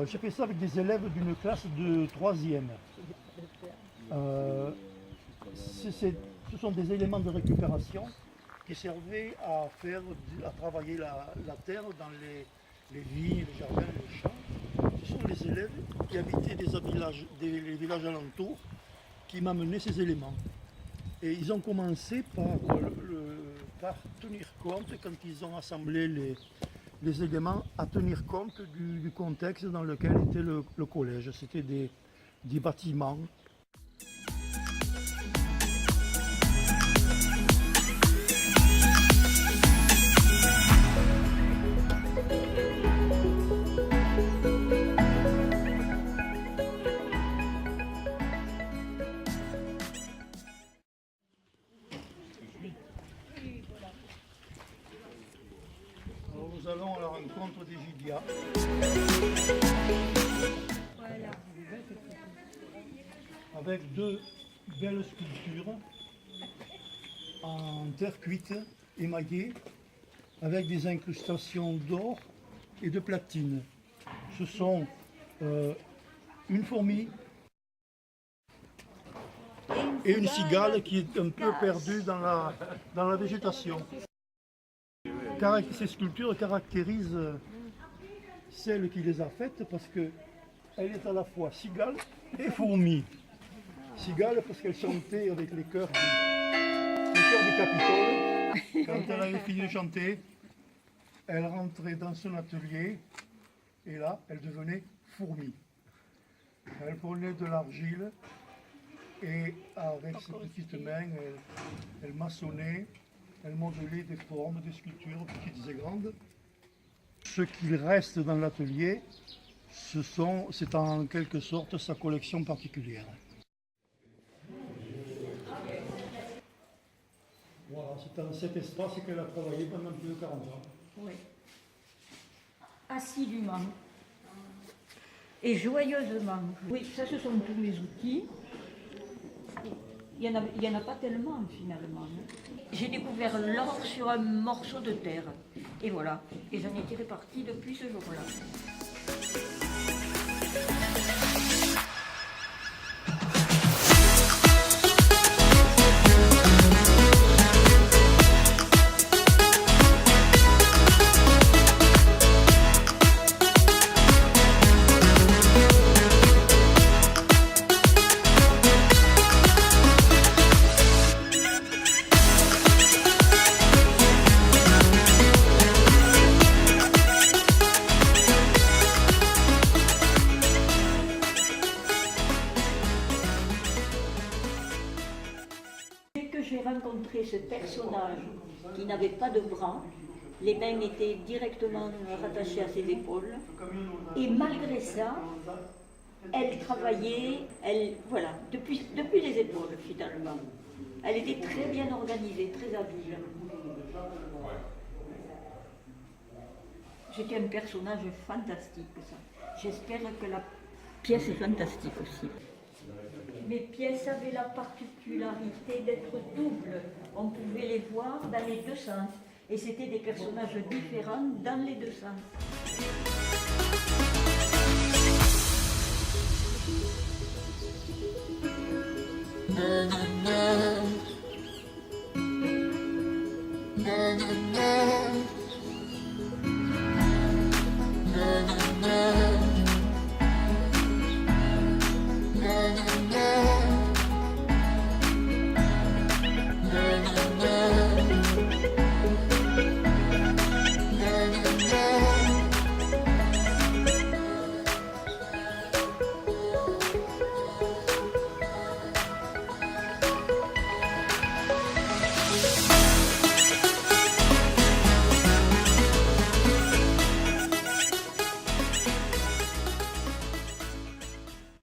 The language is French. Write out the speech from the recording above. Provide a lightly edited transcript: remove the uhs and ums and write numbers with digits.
J'ai fait ça avec des élèves d'une classe de 3e. Ce sont des éléments de récupération qui servaient à travailler la terre dans les vignes, les jardins, les champs. Ce sont les élèves qui habitaient les villages alentours qui m'amenaient ces éléments. Et ils ont commencé par tenir compte, quand ils ont assemblé les éléments, à tenir compte du contexte dans lequel était le collège. C'était des bâtiments. Alors nous allons à la rencontre des Gidia. Voilà. Avec deux belles sculptures en terre cuite, émaillée, avec des incrustations d'or et de platine. Ce sont une fourmi et une cigale qui est un peu perdue dans la végétation. Ces sculptures caractérisent celle qui les a faites parce qu'elle est à la fois cigale et fourmi. Cigale parce qu'elle chantait avec les chœurs du Capitole. Quand elle avait fini de chanter, elle rentrait dans son atelier et là, elle devenait fourmi. Elle prenait de l'argile et avec ses petites mains, elle maçonnait, elle modelait des formes, des sculptures, petites et grandes. Ce qu'il reste dans l'atelier, c'est en quelque sorte sa collection particulière. Voilà, c'est dans cet espace qu'elle a travaillé pendant plus de 40 ans. Oui. Assidûment et joyeusement. Oui, ça ce sont tous mes outils. Il y en a pas tellement finalement. J'ai découvert l'or sur un morceau de terre. Et voilà. Et j'en ai tiré parti depuis ce jour-là. J'ai rencontré ce personnage qui n'avait pas de bras, les mains étaient directement rattachées à ses épaules, et malgré ça, elle travaillait, voilà, depuis les épaules finalement. Elle était très bien organisée, très habile. C'était un personnage fantastique, ça. J'espère que la pièce est fantastique aussi. Mes pièces avaient la particularité d'être doubles. On pouvait les voir dans les deux sens. Et c'était des personnages différents dans les deux sens.